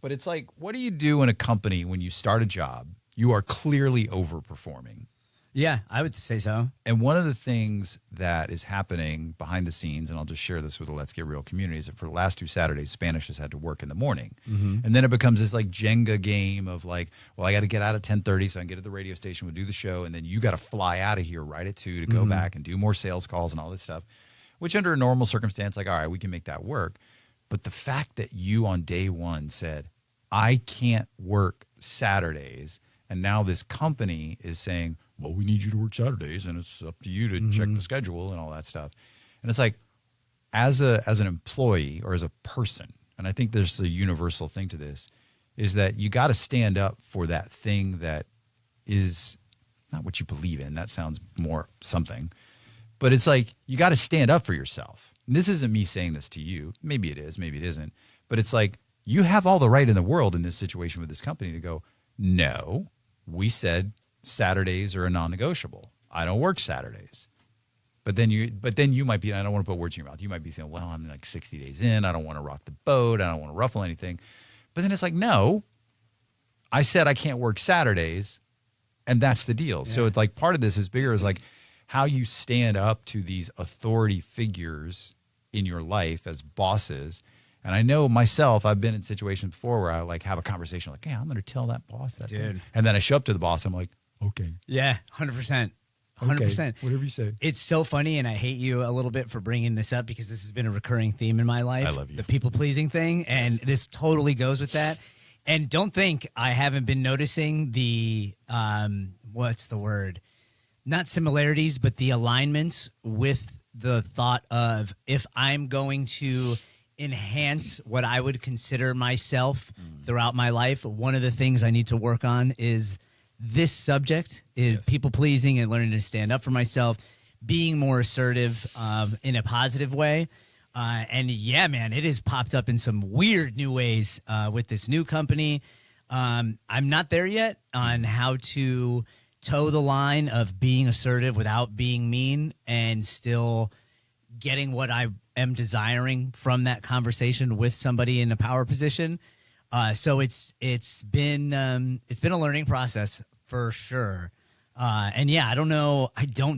But it's like, what do you do in a company when you start a job? You are clearly overperforming. Yeah, I would say so. And one of the things that is happening behind the scenes, and I'll just share this with the Let's Get Real community, is that for the last 2 Saturdays, Spanish has had to work in the morning. And then it becomes this like Jenga game of like, well, I got to get out at 10:30 so I can get to the radio station, we'll do the show, and then you got to fly out of here right at 2 to go back and do more sales calls and all this stuff, which under a normal circumstance, like, all right, we can make that work. But the fact that you on day one said, I can't work Saturdays, and now this company is saying, well, we need you to work Saturdays, and it's up to you to check the schedule and all that stuff. And it's like, as an employee or as a person, and I think there's a universal thing to this, is that you got to stand up for that thing that is not what you believe in. That sounds more something. But it's like, you got to stand up for yourself. And this isn't me saying this to you. Maybe it is, maybe it isn't. But it's like, you have all the right in the world in this situation with this company to go, no, we said Saturdays are a non-negotiable. I don't work Saturdays. But then you might be, I don't want to put words in your mouth. You might be saying, well, I'm like 60 days in. I don't want to rock the boat. I don't want to ruffle anything. But then it's like, no, I said I can't work Saturdays. And that's the deal. Yeah. So it's like, part of this is bigger, is like how you stand up to these authority figures in your life as bosses. And I know myself, I've been in situations before where I like have a conversation like, hey, I'm going to tell that boss that thing. And then I show up to the boss. I'm like, okay. Yeah, 100%. 100%. Okay, whatever you say. It's so funny, and I hate you a little bit for bringing this up because this has been a recurring theme in my life. I love you. The people-pleasing thing, and this totally goes with that. And don't think I haven't been noticing the, what's the word? Not similarities, but the alignments with the thought of, if I'm going to enhance what I would consider myself throughout my life, one of the things I need to work on is this subject, is people-pleasing and learning to stand up for myself, being more assertive in a positive way. And yeah, man, it has popped up in some weird new ways with this new company. I'm not there yet on how to toe the line of being assertive without being mean and still getting what I am desiring from that conversation with somebody in a power position. So it's been a learning process for sure. And yeah, I don't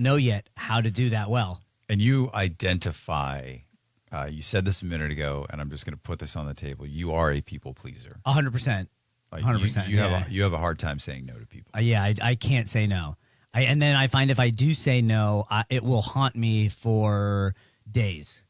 know yet how to do that well. And you identify, you said this a minute ago, and I'm just going to put this on the table. You are a people pleaser. 100%. 100%. You have a hard time saying no to people. Yeah, I can't say no. And then I find if I do say no, it will haunt me for days.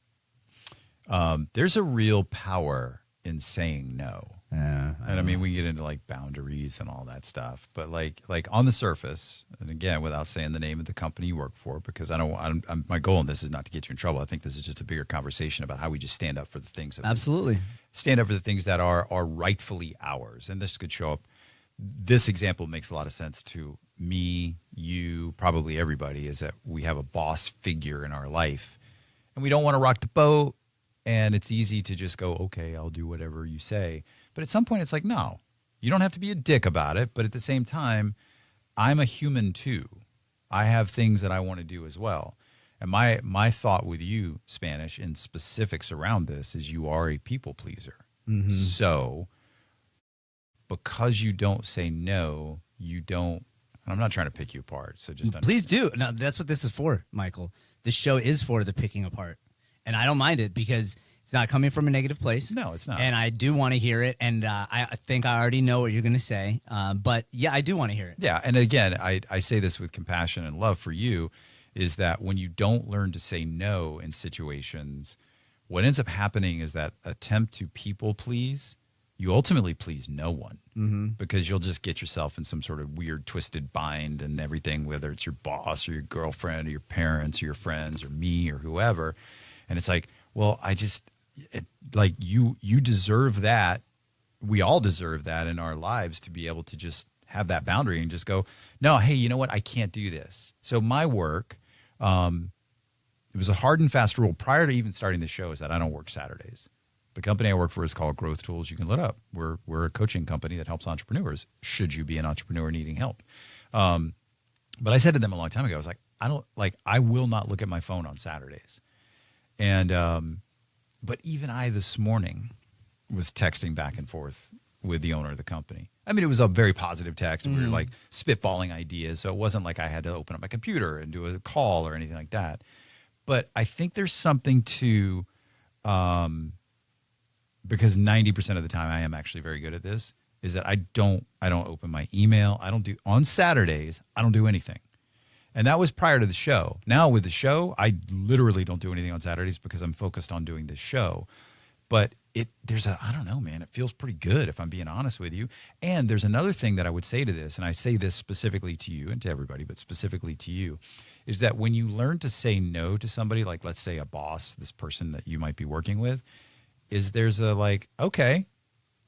There's a real power in saying no. Yeah, and I mean, we get into like boundaries and all that stuff, but like on the surface, and again, without saying the name of the company you work for, because my goal in this is not to get you in trouble. I think this is just a bigger conversation about how we just stand up for the things that absolutely stand up for the things that are rightfully ours. And this could show up. This example makes a lot of sense to me, you, probably everybody, is that we have a boss figure in our life and we don't want to rock the boat. And it's easy to just go, okay, I'll do whatever you say. But at some point it's like, no, you don't have to be a dick about it. But at the same time, I'm a human too. I have things that I want to do as well. And my thought with you, Spanish, in specifics around this is you are a people pleaser. Mm-hmm. So because you don't say no, you don't, I'm not trying to pick you apart. So just please do. No, that's what this is for, Michael. This show is for the picking apart. And I don't mind it because it's not coming from a negative place. No, it's not. And I do want to hear it. And I think I already know what you're going to say. But yeah, I do want to hear it. Yeah. And again, I say this with compassion and love for you, is that when you don't learn to say no in situations, what ends up happening is that attempt to people please, you ultimately please no one, because you'll just get yourself in some sort of weird twisted bind and everything, whether it's your boss or your girlfriend or your parents or your friends or me or whoever. And it's like, well, you deserve that. We all deserve that in our lives, to be able to just have that boundary and just go, no, hey, you know what? I can't do this. So my work, it was a hard and fast rule prior to even starting the show, is that I don't work Saturdays. The company I work for is called Growth Tools. You can look it up. We're a coaching company that helps entrepreneurs, should you be an entrepreneur needing help. But I said to them a long time ago, I was like, I will not look at my phone on Saturdays. And, but even I this morning was texting back and forth with the owner of the company. I mean, it was a very positive text, and we were like spitballing ideas. So it wasn't like I had to open up my computer and do a call or anything like that. But I think there's something to, because 90% of the time I am actually very good at this, is that I don't open my email. On Saturdays, I don't do anything. And that was prior to the show. Now with the show, I literally don't do anything on Saturdays because I'm focused on doing this show. But I don't know, man, it feels pretty good if I'm being honest with you. And there's another thing that I would say to this, and I say this specifically to you and to everybody, but specifically to you, is that when you learn to say no to somebody, like let's say a boss, this person that you might be working with, there's a like, okay,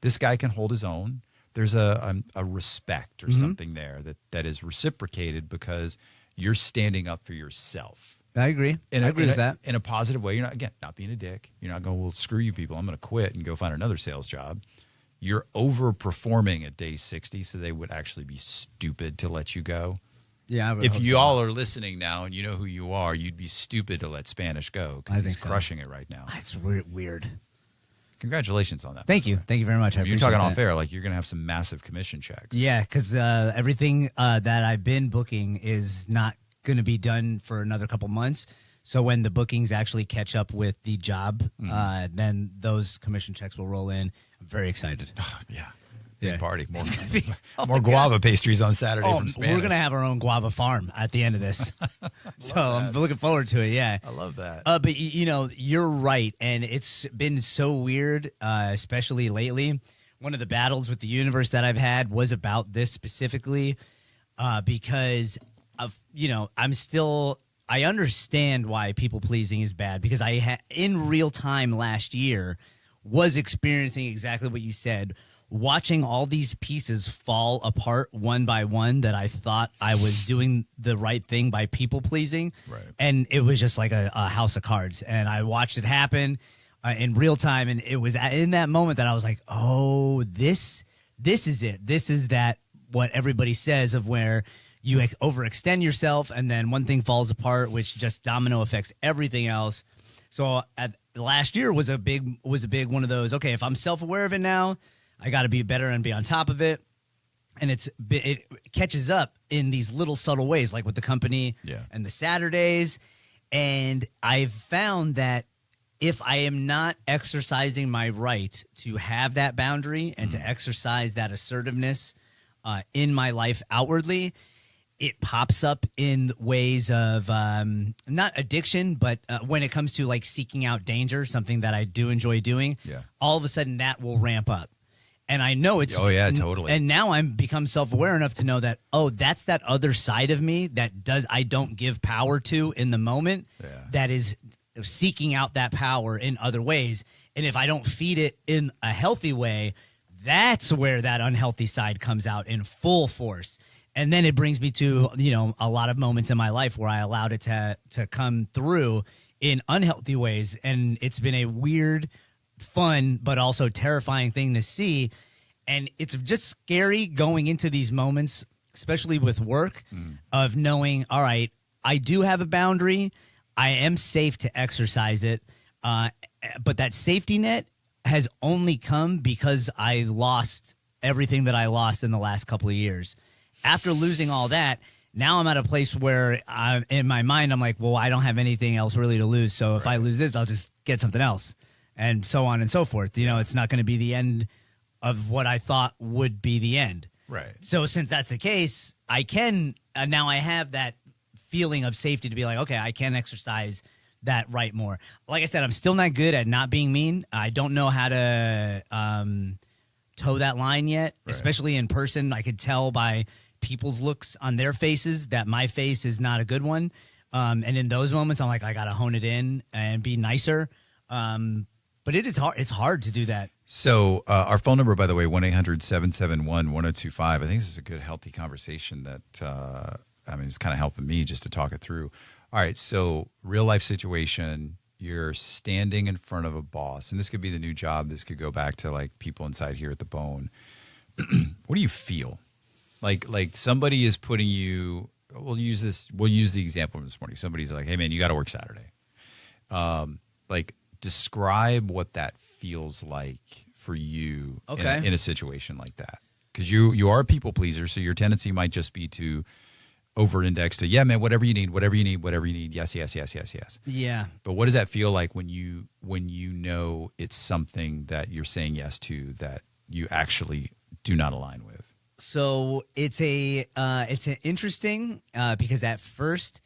this guy can hold his own. There's a respect or something there that is reciprocated because you're standing up for yourself. I agree. I agree with that. In a positive way. You're not being a dick. You're not going, well, screw you people. I'm going to quit and go find another sales job. You're overperforming at day 60, so they would actually be stupid to let you go. Yeah. If you all are listening now and you know who you are, you'd be stupid to let Spanish go because he's crushing it right now. That's weird. Congratulations on that. Thank you. Thank you very much. You're talking off air, like you're going to have some massive commission checks. Yeah, because everything that I've been booking is not going to be done for another couple months. So when the bookings actually catch up with the job, then those commission checks will roll in. I'm very excited. Yeah. Big party. More guava pastries on Saturday from Spanish. We're going to have our own guava farm at the end of this. So I'm looking forward to it, yeah. I love that. But, you're right. And it's been so weird, especially lately. One of the battles with the universe that I've had was about this specifically because of, I understand why people pleasing is bad because I in real time last year was experiencing exactly what you said, watching all these pieces fall apart one by one that I thought I was doing the right thing by people pleasing. Right. And it was just like a house of cards. And I watched it happen in real time. And it was in that moment that I was like, oh, this is it. This is what everybody says of where you overextend yourself and then one thing falls apart, which just domino affects everything else. So last year was a big one of those. Okay, if I'm self-aware of it now, I got to be better and be on top of it. And it catches up in these little subtle ways, like with the company and the Saturdays. And I've found that if I am not exercising my right to have that boundary and to exercise that assertiveness in my life outwardly, it pops up in ways of not addiction, but when it comes to like seeking out danger, something that I do enjoy doing, all of a sudden that will ramp up. And I know it's... Oh, yeah, totally. And now I'm become self-aware enough to know that, that's that other side of me that I don't give power to in the moment that is seeking out that power in other ways. And if I don't feed it in a healthy way, that's where that unhealthy side comes out in full force. And then it brings me to, a lot of moments in my life where I allowed it to come through in unhealthy ways. And it's been a weird, fun, but also terrifying thing to see. And it's just scary going into these moments, especially with work, of knowing, all right, I do have a boundary. I am safe to exercise it. But that safety net has only come because I lost everything that I lost in the last couple of years. After losing all that, now I'm at a place where in my mind, I'm like, well, I don't have anything else really to lose. So if I lose this, I'll just get something else, and so on and so forth. It's not going to be the end of what I thought would be the end. Right. So since that's the case, I can now I have that feeling of safety to be like, okay, I can exercise that right more. Like I said, I'm still not good at not being mean. I don't know how to toe that line yet, especially in person. I could tell by people's looks on their faces that my face is not a good one. And in those moments, I'm like, I got to hone it in and be nicer. But it is hard. It's hard to do that. So our phone number, by the way, 1-800-771-1025. I think this is a good, healthy conversation that, it's kind of helping me just to talk it through. All right. So real life situation, you're standing in front of a boss, and this could be the new job. This could go back to like people inside here at the Bone. What do you feel? Like somebody is putting you, we'll use the example from this morning. Somebody's like, hey man, you got to work Saturday. Describe what that feels like for you Okay. in a situation like that? Because you are a people pleaser, so your tendency might just be to over-index to, yeah, man, whatever you need, whatever you need, whatever you need. Yes, yes, yes, yes, yes. Yeah. But what does that feel like when you know it's something that you're saying yes to that you actually do not align with? So it's an interesting because at first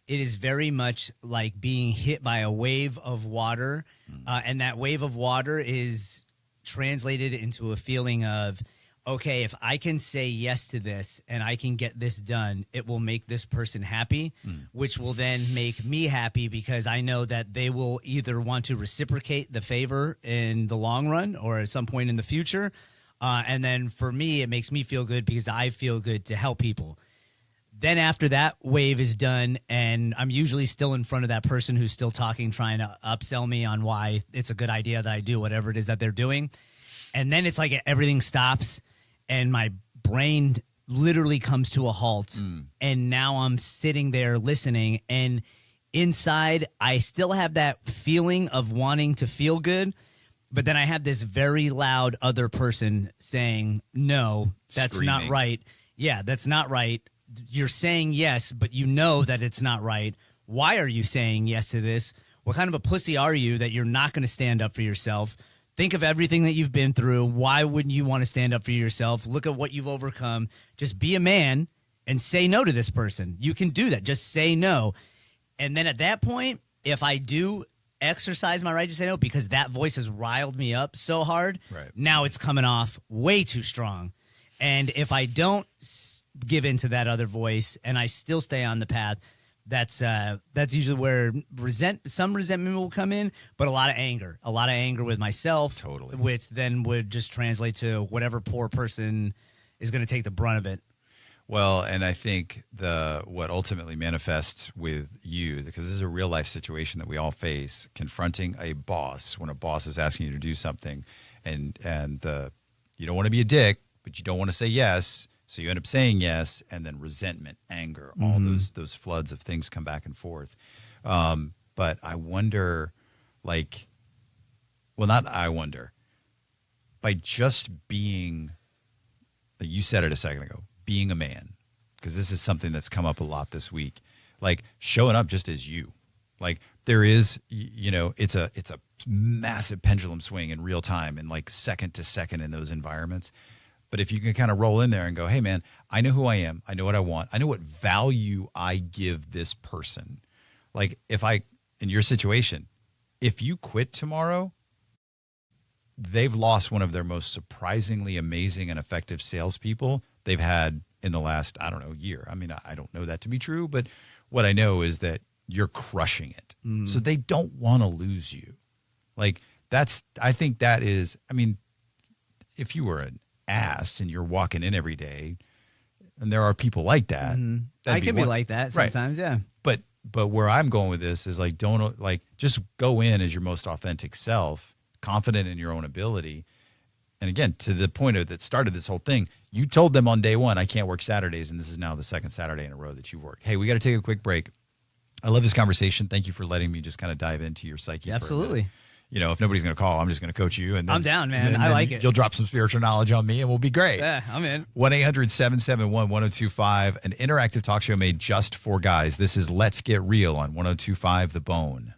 it is very much like being hit by a wave of water, and that wave of water is translated into a feeling of, okay, if I can say yes to this and I can get this done, it will make this person happy, which will then make me happy because I know that they will either want to reciprocate the favor in the long run or at some point in the future. And then for me, it makes me feel good because I feel good to help people. Then after that wave is done, and I'm usually still in front of that person who's still talking, trying to upsell me on why it's a good idea that I do whatever it is that they're doing. And then it's like everything stops and my brain literally comes to a halt. And now I'm sitting there listening, and inside I still have that feeling of wanting to feel good. But then I have this very loud other person saying, no, that's Screaming. not right. Yeah, that's not right. You're saying yes, but you know that it's not right. Why are you saying yes to this? What kind of a pussy are you that you're not going to stand up for yourself? Think of everything that you've been through. Why wouldn't you want to stand up for yourself? Look at what you've overcome. Just be a man and say no to this person. You can do that. Just say no. And then at that point, if I do exercise my right to say no because that voice has riled me up so hard, Right. now it's coming off way too strong. And if I don't give into that other voice and I still stay on the path, that's usually where some resentment will come in, but a lot of anger with myself, Totally. which then would just translate to whatever poor person is going to take the brunt of it. Well, and I think what ultimately manifests with you, because this is a real life situation that we all face, confronting a boss when a boss is asking you to do something, and you don't want to be a dick, but you don't want to say yes, so you end up saying yes, and then resentment, anger, all those floods of things come back and forth. But I wonder, by just being, like you said it a second ago, being a man, because this is something that's come up a lot this week, like showing up just as you, like there is, it's a massive pendulum swing in real time and like second to second in those environments. But if you can kind of roll in there and go, hey man, I know who I am. I know what I want. I know what value I give this person. Like in your situation, if you quit tomorrow, they've lost one of their most surprisingly amazing and effective salespeople they've had in the last, year. I mean, I don't know that to be true, but what I know is that you're crushing it. So they don't want to lose you. I think that is, if you were an ass and you're walking in every day, and there are people like that. I can be like that sometimes, yeah. But where I'm going with this is just go in as your most authentic self, confident in your own ability. And again, to the point that started this whole thing, you told them on day one, I can't work Saturdays, and this is now the second Saturday in a row that you've worked. Hey, we got to take a quick break. I love this conversation. Thank you for letting me just kind of dive into your psyche. Absolutely. If nobody's going to call, I'm just going to coach you. And then, I'm down, man. I like it. You'll drop some spiritual knowledge on me, and we'll be great. Yeah, I'm in. 1-800-771-1025, an interactive talk show made just for guys. This is Let's Get Real on 1025 The Bone.